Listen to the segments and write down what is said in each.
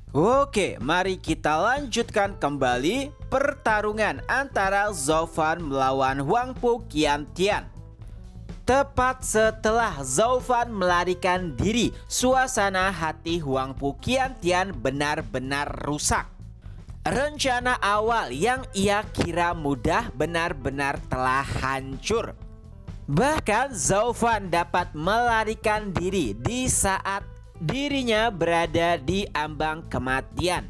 Oke, mari kita lanjutkan kembali pertarungan antara Zhao Fan melawan Huangpu Qiantian. Tepat setelah Zhao Fan melarikan diri, suasana hati Huangpu Qiantian benar-benar rusak. Rencana awal yang ia kira mudah benar-benar telah hancur. Bahkan Zhao Fan dapat melarikan diri di saat dirinya berada di ambang kematian.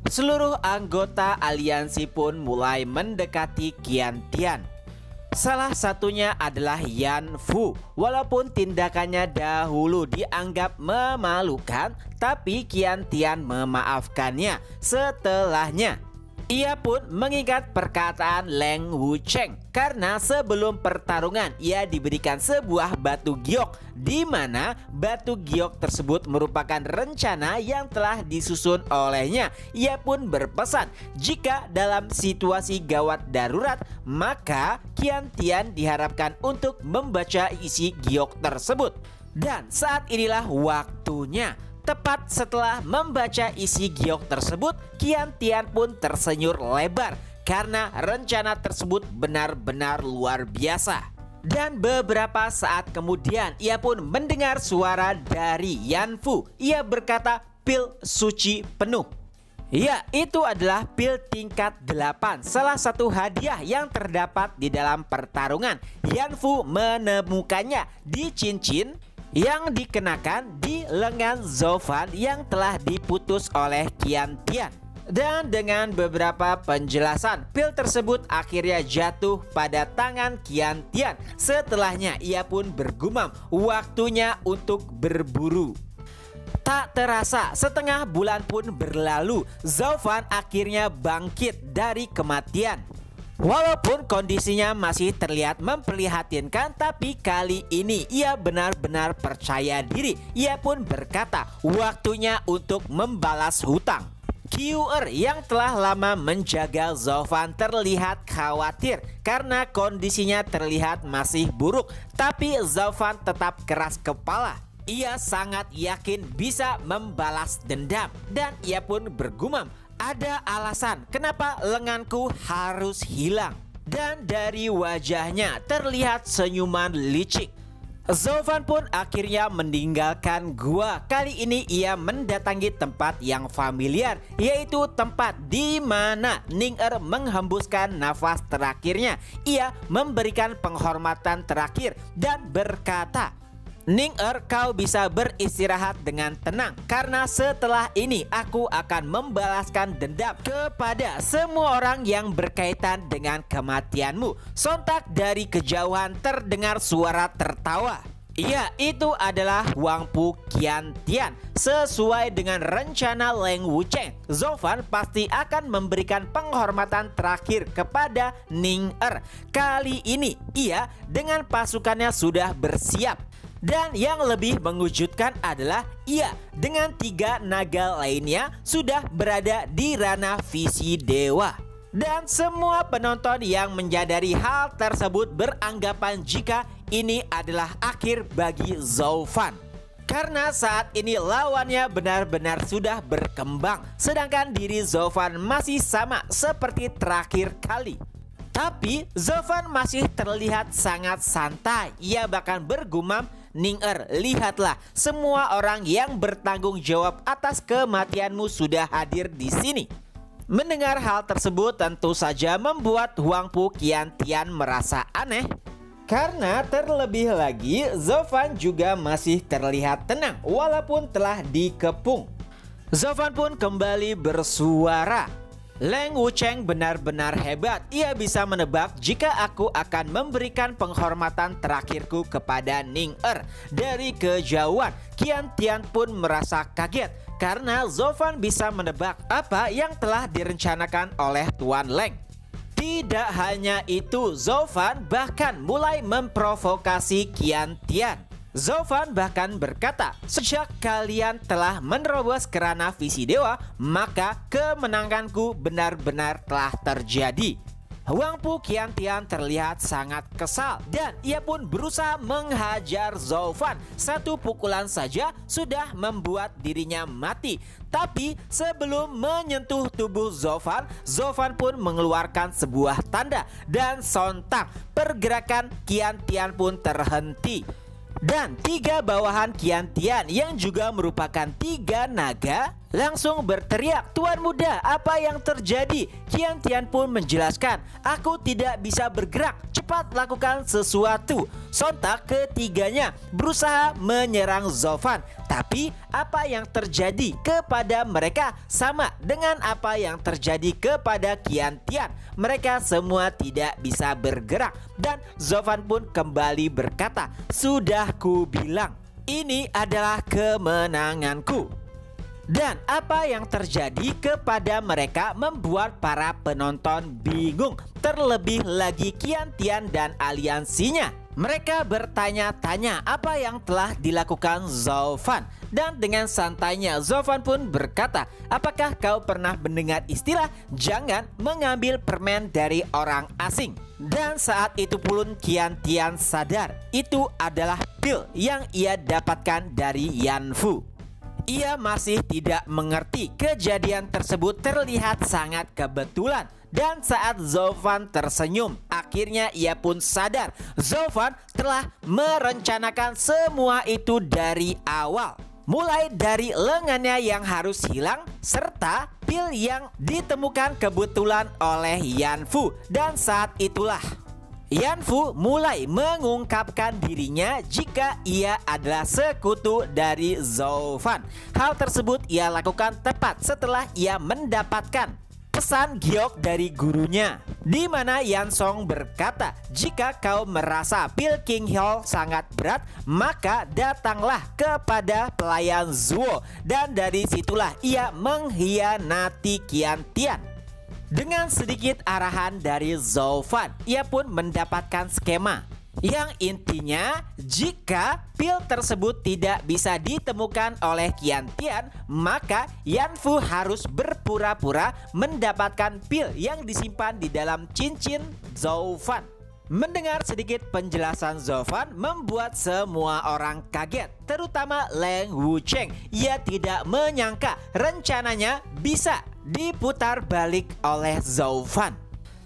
Seluruh anggota aliansi pun mulai mendekati Qiantian. Salah satunya adalah Yan Fu. Walaupun tindakannya dahulu dianggap memalukan, tapi Qiantian memaafkannya setelahnya. Ia pun mengingat perkataan Leng Wucheng karena sebelum pertarungan ia diberikan sebuah batu giok, di mana batu giok tersebut merupakan rencana yang telah disusun olehnya. Ia pun berpesan jika dalam situasi gawat darurat maka Qiantian diharapkan untuk membaca isi giok tersebut. Dan saat inilah waktunya. Tepat setelah membaca isi giok tersebut, Qiantian pun tersenyum lebar karena rencana tersebut benar-benar luar biasa. Dan beberapa saat kemudian ia pun mendengar suara dari Yan Fu. Ia berkata, "Pil suci penuh." Ya, itu adalah pil tingkat 8, salah satu hadiah yang terdapat di dalam pertarungan. Yan Fu menemukannya di cincin yang dikenakan di lengan Zhao Fan yang telah diputus oleh Qiantian. Dan dengan beberapa penjelasan, pil tersebut akhirnya jatuh pada tangan Qiantian. Setelahnya ia pun bergumam, waktunya untuk berburu. Tak terasa setengah bulan pun berlalu, Zhao Fan akhirnya bangkit dari kematian. Walaupun kondisinya masih terlihat memprihatinkan, tapi kali ini ia benar-benar percaya diri. Ia pun berkata, waktunya untuk membalas hutang. Qiu'er yang telah lama menjaga Zhao Fan terlihat khawatir karena kondisinya terlihat masih buruk. Tapi Zhao Fan tetap keras kepala. Ia sangat yakin bisa membalas dendam dan ia pun bergumam, ada alasan kenapa lenganku harus hilang. Dan dari wajahnya terlihat senyuman licik. Zhao Fan pun akhirnya meninggalkan gua. Kali ini ia mendatangi tempat yang familiar, yaitu tempat di mana Ning-Er menghembuskan nafas terakhirnya. Ia memberikan penghormatan terakhir dan berkata, "Ning-Er, kau bisa beristirahat dengan tenang karena setelah ini aku akan membalaskan dendam kepada semua orang yang berkaitan dengan kematianmu." Sontak dari kejauhan terdengar suara tertawa. Iya, itu adalah Huangpu Qiantian. Sesuai dengan rencana Leng Wucheng, Zhao Fan pasti akan memberikan penghormatan terakhir kepada Ning-Er. Kali ini ia dengan pasukannya sudah bersiap. Dan yang lebih mengejutkan adalah ia dengan 3 naga lainnya sudah berada di ranah visi dewa. Dan semua penonton yang menyadari hal tersebut beranggapan jika ini adalah akhir bagi Zhao Fan. Karena saat ini lawannya benar-benar sudah berkembang, sedangkan diri Zhao Fan masih sama seperti terakhir kali. Tapi Zhao Fan masih terlihat sangat santai. Ia bahkan bergumam, "Ning-Er, lihatlah, semua orang yang bertanggung jawab atas kematianmu sudah hadir di sini." Mendengar hal tersebut tentu saja membuat Huangpu Qiantian merasa aneh. Karena terlebih lagi Zhao Fan juga masih terlihat tenang walaupun telah dikepung. Zhao Fan pun kembali bersuara, "Leng Wucheng benar-benar hebat. Ia bisa menebak jika aku akan memberikan penghormatan terakhirku kepada Ning-Er." Dari kejauhan, Qiantian pun merasa kaget karena Zhao Fan bisa menebak apa yang telah direncanakan oleh Tuan Leng. Tidak hanya itu, Zhao Fan bahkan mulai memprovokasi Qiantian. Zhao Fan bahkan berkata, "Sejak kalian telah menerobos ke ranah visi dewa, maka kemenanganku benar-benar telah terjadi." Wang Pu Qiantian terlihat sangat kesal dan ia pun berusaha menghajar Zhou Fan. Satu pukulan saja sudah membuat dirinya mati. Tapi sebelum menyentuh tubuh Zhou Fan pun mengeluarkan sebuah tanda dan sontak pergerakan Qiantian pun terhenti. Dan 3 bawahan Qiantian yang juga merupakan 3 naga langsung berteriak, "Tuan muda, apa yang terjadi?" Qiantian pun menjelaskan, "Aku tidak bisa bergerak, cepat lakukan sesuatu." Sontak ketiganya berusaha menyerang Zhou Fan. Tapi apa yang terjadi kepada mereka sama dengan apa yang terjadi kepada Qiantian. Mereka semua tidak bisa bergerak. Dan Zhou Fan pun kembali berkata, "Sudah kubilang, ini adalah kemenanganku." Dan apa yang terjadi kepada mereka membuat para penonton bingung. Terlebih lagi Qiantian dan aliansinya. Mereka bertanya-tanya apa yang telah dilakukan Zhou Fan. Dan dengan santainya Zhou Fan pun berkata, "Apakah kau pernah mendengar istilah jangan mengambil permen dari orang asing?" Dan saat itu pun Qiantian sadar itu adalah pil yang ia dapatkan dari Yan Fu. Ia masih tidak mengerti kejadian tersebut terlihat sangat kebetulan. Dan saat Zhou Fan tersenyum, akhirnya ia pun sadar Zhou Fan telah merencanakan semua itu dari awal. Mulai dari lengannya yang harus hilang, serta pil yang ditemukan kebetulan oleh Yan Fu. Dan saat itulah Yan Fu mulai mengungkapkan dirinya jika ia adalah sekutu dari Zhou Fan. Hal tersebut ia lakukan tepat setelah ia mendapatkan pesan giok dari gurunya, di mana Yan Song berkata, "Jika kau merasa pil King Hyo sangat berat, maka datanglah kepada pelayan Zuo." Dan dari situlah ia mengkhianati Qiantian. Dengan sedikit arahan dari Zhou Fan, ia pun mendapatkan skema yang intinya jika pil tersebut tidak bisa ditemukan oleh Qiantian, maka Yan Fu harus berpura-pura mendapatkan pil yang disimpan di dalam cincin Zhou Fan. Mendengar sedikit penjelasan Zhou Fan membuat semua orang kaget, terutama Leng Wucheng. Ia tidak menyangka rencananya bisa diputar balik oleh Zhou Fan.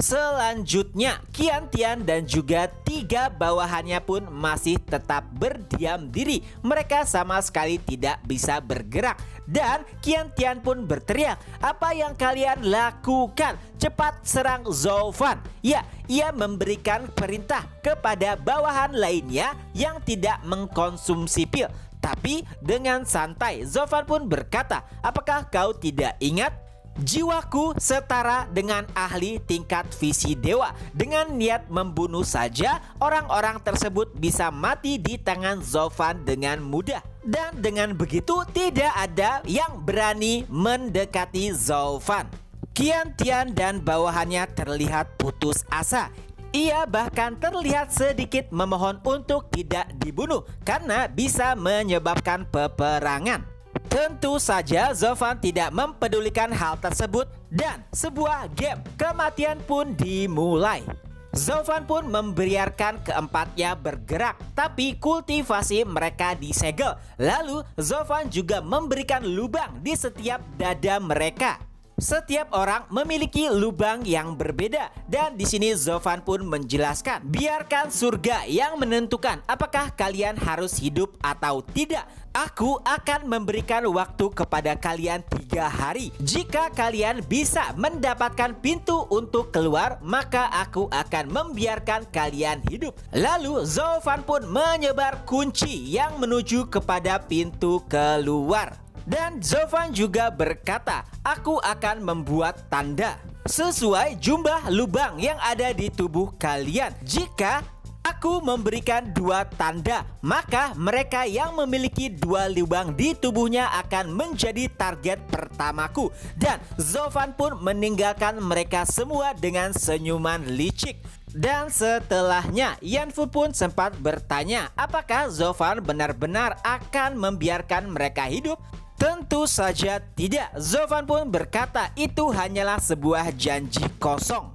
Selanjutnya Qiantian dan juga 3 bawahannya pun masih tetap berdiam diri. Mereka sama sekali tidak bisa bergerak. Dan Qiantian pun berteriak, "Apa yang kalian lakukan? Cepat serang Zhou Fan." Ya, ia memberikan perintah kepada bawahan lainnya yang tidak mengkonsumsi pil. Tapi dengan santai Zhou Fan pun berkata, "Apakah kau tidak ingat? Jiwaku setara dengan ahli tingkat visi dewa. Dengan niat membunuh saja, orang-orang tersebut bisa mati di tangan Zhou Fan dengan mudah. Dan dengan begitu tidak ada yang berani mendekati Zhou Fan." Qiantian dan bawahannya terlihat putus asa. Ia bahkan terlihat sedikit memohon untuk tidak dibunuh karena bisa menyebabkan peperangan. Tentu saja Zhou Fan tidak mempedulikan hal tersebut dan sebuah game kematian pun dimulai. Zhou Fan pun membiarkan keempatnya bergerak, tapi kultivasi mereka disegel. Lalu Zhou Fan juga memberikan lubang di setiap dada mereka. Setiap orang memiliki lubang yang berbeda dan di sini Zhou Fan pun menjelaskan, "Biarkan surga yang menentukan apakah kalian harus hidup atau tidak. Aku akan memberikan waktu kepada kalian 3 hari. Jika kalian bisa mendapatkan pintu untuk keluar, maka aku akan membiarkan kalian hidup." Lalu Zhou Fan pun menyebar kunci yang menuju kepada pintu keluar. Dan Zhou Fan juga berkata, "Aku akan membuat tanda sesuai jumlah lubang yang ada di tubuh kalian. Jika aku memberikan 2 tanda, maka mereka yang memiliki 2 lubang di tubuhnya akan menjadi target pertamaku." Dan Zhou Fan pun meninggalkan mereka semua dengan senyuman licik. Dan setelahnya Yan Fu pun sempat bertanya apakah Zhou Fan benar-benar akan membiarkan mereka hidup. Tentu saja tidak. Zhou Fan pun berkata itu hanyalah sebuah janji kosong.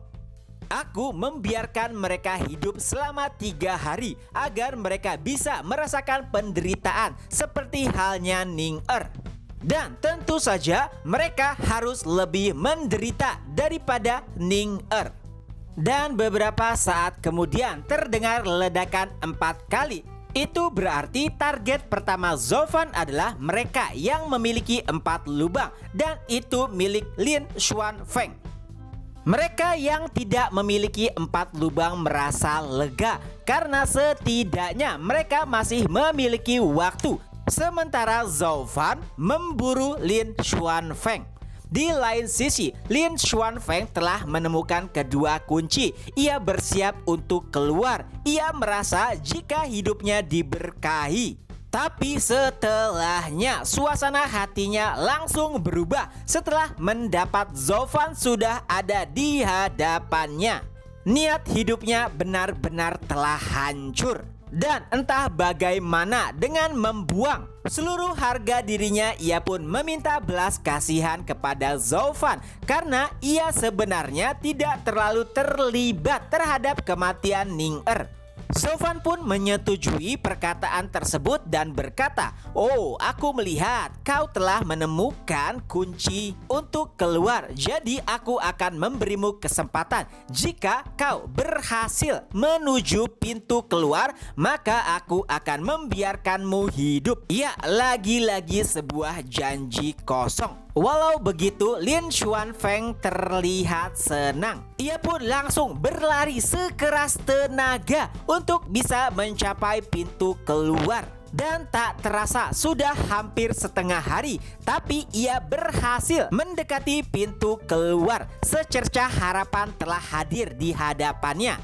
Aku membiarkan mereka hidup selama 3 hari agar mereka bisa merasakan penderitaan seperti halnya Ning-Er. Dan tentu saja mereka harus lebih menderita daripada Ning-Er. Dan beberapa saat kemudian terdengar ledakan 4 kali. Itu berarti target pertama Zoufan adalah mereka yang memiliki 4 lubang, dan itu milik Lin Xuanfeng. Mereka yang tidak memiliki 4 lubang merasa lega karena setidaknya mereka masih memiliki waktu, sementara Zoufan memburu Lin Xuanfeng. Di lain sisi, Lin Xuanfeng telah menemukan kedua kunci. Ia bersiap untuk keluar. Ia merasa jika hidupnya diberkahi. Tapi setelahnya, suasana hatinya langsung berubah setelah mendapat Zoufan sudah ada di hadapannya. Niat hidupnya benar-benar telah hancur. Dan entah bagaimana dengan membuang seluruh harga dirinya, ia pun meminta belas kasihan kepada Zoufan karena ia sebenarnya tidak terlalu terlibat terhadap kematian Ning-Er. Zoufan pun menyetujui perkataan tersebut dan berkata, "Oh, aku melihat kau telah menemukan kunci untuk keluar. Jadi aku akan memberimu kesempatan. Jika kau berhasil menuju pintu keluar, maka aku akan membiarkanmu hidup." Ya, lagi-lagi sebuah janji kosong. Walau begitu, Lin Xuanfeng terlihat senang. Ia pun langsung berlari sekeras tenaga untuk bisa mencapai pintu keluar. Dan tak terasa sudah hampir setengah hari, tapi ia berhasil mendekati pintu keluar. Secercah harapan telah hadir di hadapannya.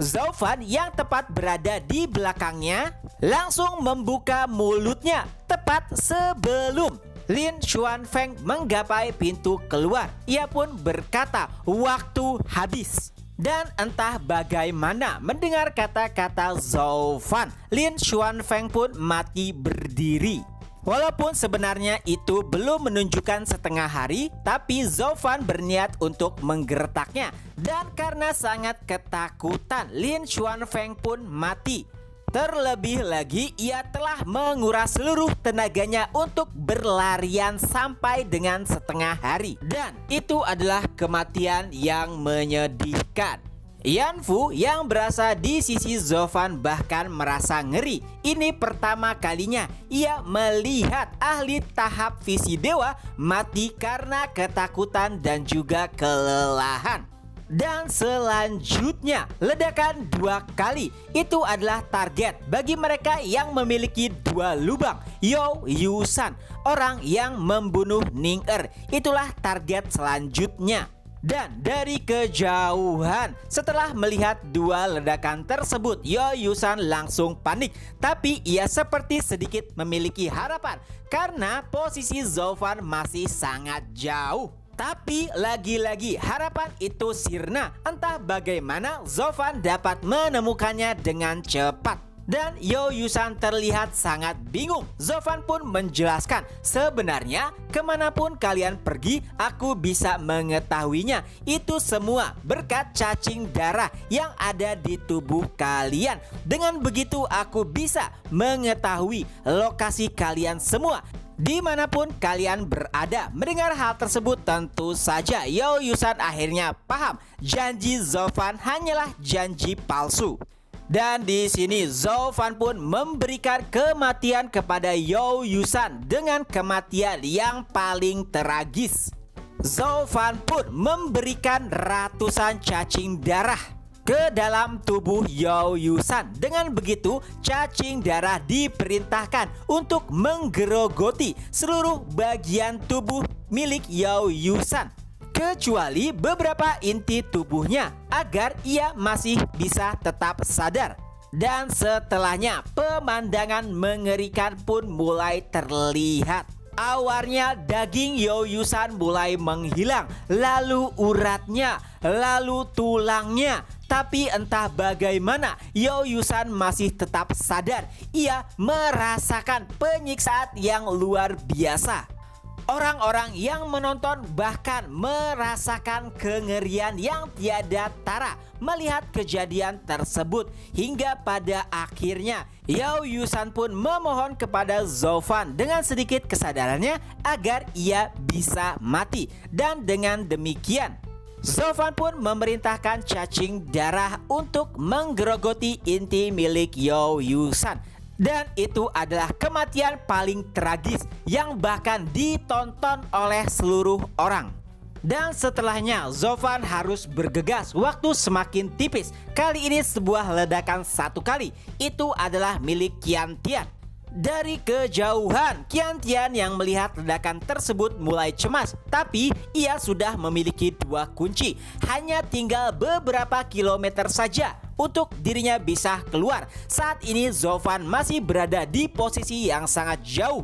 Zoufan yang tepat berada di belakangnya langsung membuka mulutnya tepat sebelum Lin Xuanfeng menggapai pintu keluar. Ia pun berkata, "Waktu habis." Dan entah bagaimana mendengar kata-kata Zoufan, Lin Xuanfeng pun mati berdiri. Walaupun sebenarnya itu belum menunjukkan setengah hari, tapi Zoufan berniat untuk menggertaknya. Dan karena sangat ketakutan, Lin Xuanfeng pun mati. Terlebih lagi, ia telah menguras seluruh tenaganya untuk berlarian sampai dengan setengah hari. Dan itu adalah kematian yang menyedihkan. Yanfu yang berasa di sisi Zoufan bahkan merasa ngeri. Ini pertama kalinya ia melihat ahli tahap visi dewa mati karena ketakutan dan juga kelelahan. Dan selanjutnya, ledakan 2 kali. Itu adalah target bagi mereka yang memiliki 2 lubang. You Yusan, orang yang membunuh Ning-Er, itulah target selanjutnya. Dan dari kejauhan, setelah melihat 2 ledakan tersebut, Yo Yusan langsung panik. Tapi ia seperti sedikit memiliki harapan karena posisi Zoufan masih sangat jauh. Tapi lagi-lagi harapan itu sirna. Entah bagaimana Zoufan dapat menemukannya dengan cepat. Dan Yo Yusan terlihat sangat bingung. Zoufan pun menjelaskan, "Sebenarnya kemanapun kalian pergi, aku bisa mengetahuinya. Itu semua berkat cacing darah yang ada di tubuh kalian. Dengan begitu aku bisa mengetahui lokasi kalian semua. Dimanapun kalian berada." Mendengar hal tersebut, tentu saja Yo Yusan akhirnya paham janji Zoufan hanyalah janji palsu. Dan di sini Zoufan pun memberikan kematian kepada Yo Yusan dengan kematian yang paling tragis. Zoufan pun memberikan ratusan cacing darah ke dalam tubuh Yo Yusan. Dengan begitu, cacing darah diperintahkan untuk menggerogoti seluruh bagian tubuh milik Yo Yusan, kecuali beberapa inti tubuhnya agar ia masih bisa tetap sadar. Dan setelahnya, pemandangan mengerikan pun mulai terlihat. Awalnya daging Yo Yusan mulai menghilang, lalu uratnya, lalu tulangnya. Tapi entah bagaimana Yo Yusan masih tetap sadar. Ia merasakan penyiksaan yang luar biasa. Orang-orang yang menonton bahkan merasakan kengerian yang tiada tara melihat kejadian tersebut, hingga pada akhirnya Yao Yusan pun memohon kepada Zhou Fan dengan sedikit kesadarannya agar ia bisa mati. Dan dengan demikian Zhou Fan pun memerintahkan cacing darah untuk menggerogoti inti milik Yao Yusan. Dan itu adalah kematian paling tragis yang bahkan ditonton oleh seluruh orang. Dan setelahnya Zhou Fan harus bergegas waktu semakin tipis. Kali ini sebuah ledakan satu kali. Itu adalah milik Qian Tian. Dari kejauhan, Qian Tian yang melihat ledakan tersebut mulai cemas. Tapi ia sudah memiliki dua kunci. Hanya tinggal beberapa kilometer saja untuk dirinya bisa keluar. Saat ini Zhou Fan masih berada di posisi yang sangat jauh.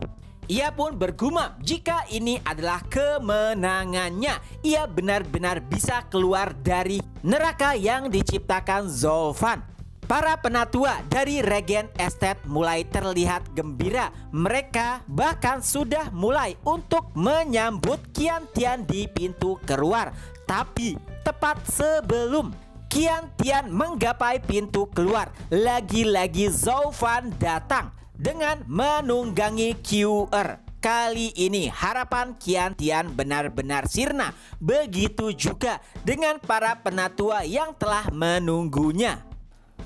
Ia pun bergumam jika ini adalah kemenangannya. Ia benar-benar bisa keluar dari neraka yang diciptakan Zhou Fan. Para penatua dari Regen Estate mulai terlihat gembira. Mereka bahkan sudah mulai untuk menyambut Qian Tian di pintu keluar. Tapi tepat sebelum Qian Tian menggapai pintu keluar, lagi-lagi Zhou Fan datang dengan menunggangi QR. Kali ini harapan Qian Tian benar-benar sirna. Begitu juga dengan para penatua yang telah menunggunya.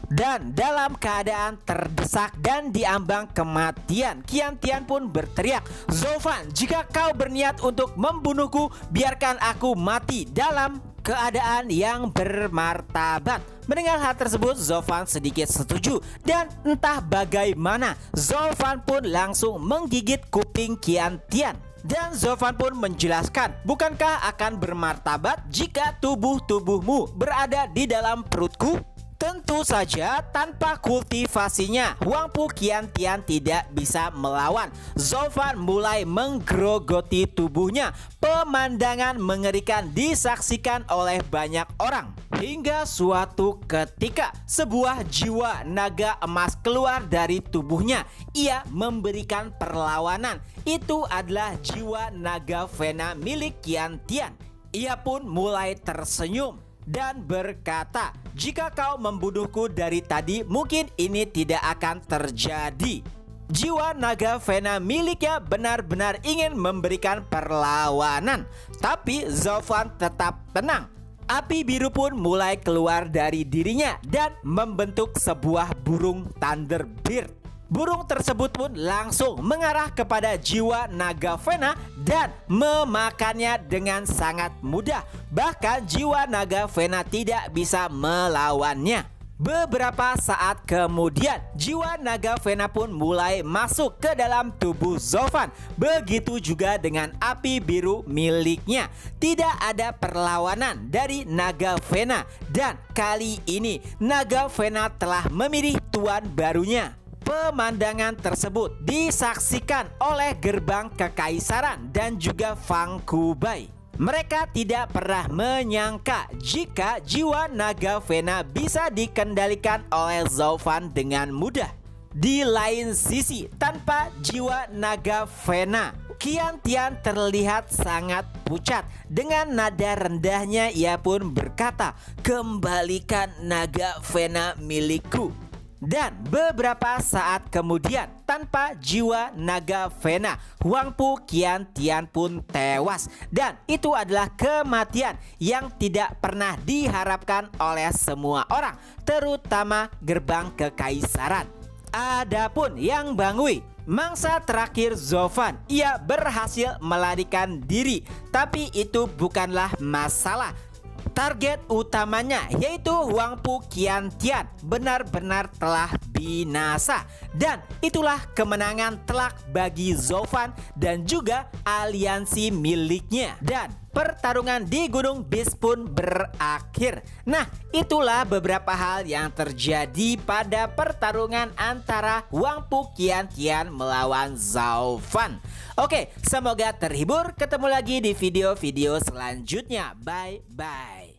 Dan dalam keadaan terdesak dan diambang kematian, Qian Tian pun berteriak, "Zhou Fan, jika kau berniat untuk membunuhku, biarkan aku mati dalam keadaan yang bermartabat." Mendengar hal tersebut, Zhou Fan sedikit setuju. Dan entah bagaimana, Zhou Fan pun langsung menggigit kuping Qian Tian. Dan Zhou Fan pun menjelaskan, "Bukankah akan bermartabat jika tubuhmu berada di dalam perutku?" Tentu saja tanpa kultivasinya, Huang Pu Qian Tian tidak bisa melawan. Zhou Fan mulai menggerogoti tubuhnya. Pemandangan mengerikan disaksikan oleh banyak orang. Hingga suatu ketika sebuah jiwa naga emas keluar dari tubuhnya. Ia memberikan perlawanan. Itu adalah jiwa naga Vena milik Qian Tian. Ia pun mulai tersenyum dan berkata, "Jika kau membunuhku dari tadi, mungkin ini tidak akan terjadi." Jiwa naga Vena miliknya benar-benar ingin memberikan perlawanan. Tapi Zhou Fan tetap tenang. Api biru pun mulai keluar dari dirinya dan membentuk sebuah burung Thunderbird. Burung tersebut pun langsung mengarah kepada jiwa naga Vena dan memakannya dengan sangat mudah. Bahkan jiwa naga Vena tidak bisa melawannya. Beberapa saat kemudian, jiwa naga Vena pun mulai masuk ke dalam tubuh Zhou Fan. Begitu juga dengan api biru miliknya. Tidak ada perlawanan dari naga Vena. Dan kali ini naga Vena telah memilih tuan barunya. Pemandangan tersebut disaksikan oleh gerbang kekaisaran dan juga Fang Kubai. Mereka tidak pernah menyangka jika jiwa naga Vena bisa dikendalikan oleh Zhou Fan dengan mudah. Di lain sisi, tanpa jiwa naga Vena, Qian Tian terlihat sangat pucat. Dengan nada rendahnya ia pun berkata, "Kembalikan naga Vena milikku." Dan beberapa saat kemudian, tanpa jiwa naga Vena, Huang Pu Qian Tian pun tewas. Dan itu adalah kematian yang tidak pernah diharapkan oleh semua orang, terutama gerbang kekaisaran. Adapun Yang Bangui, mangsa terakhir Zhou Fan, ia berhasil melarikan diri. Tapi itu bukanlah masalah. Target utamanya, yaitu Huang Pu Qian Tian, benar-benar telah binasa. Dan itulah kemenangan telak bagi Zhou Fan dan juga aliansi miliknya. Dan pertarungan di Gunung Beast pun berakhir. Nah, itulah beberapa hal yang terjadi pada pertarungan antara Huang Pu Qian Tian melawan Zhou Fan. Oke, semoga terhibur. Ketemu lagi di video-video selanjutnya. Bye-bye.